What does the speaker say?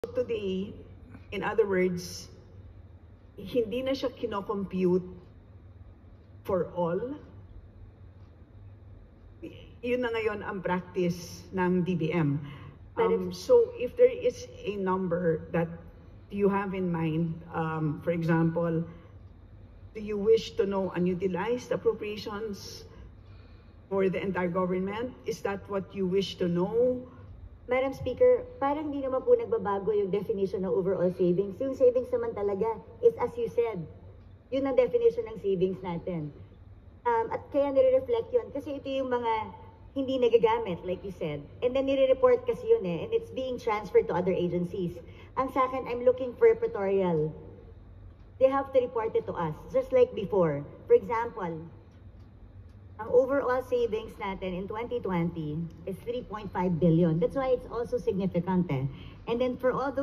Today, in other words, hindi na siya kino-compute for all. Yun na ngayon ang practice ng DBM. So if there is a number that you have in mind, for example, do you wish to know unutilized appropriations for the entire government? Is that what you wish to know? Madam Speaker, parang di naman po nagbabago yung definition ng overall savings. Yung savings naman talaga is, as you said, yun ang definition ng savings natin. At kaya nire-reflect yun kasi ito yung mga hindi nagagamit, like you said. And then nire-report kasi yun and it's being transferred to other agencies. Ang sa akin, I'm looking for a repertorial. They have to report it to us, just like before. For example, ang overall savings natin in 2020 is 3.5 billion. That's why it's also significant. And then for all those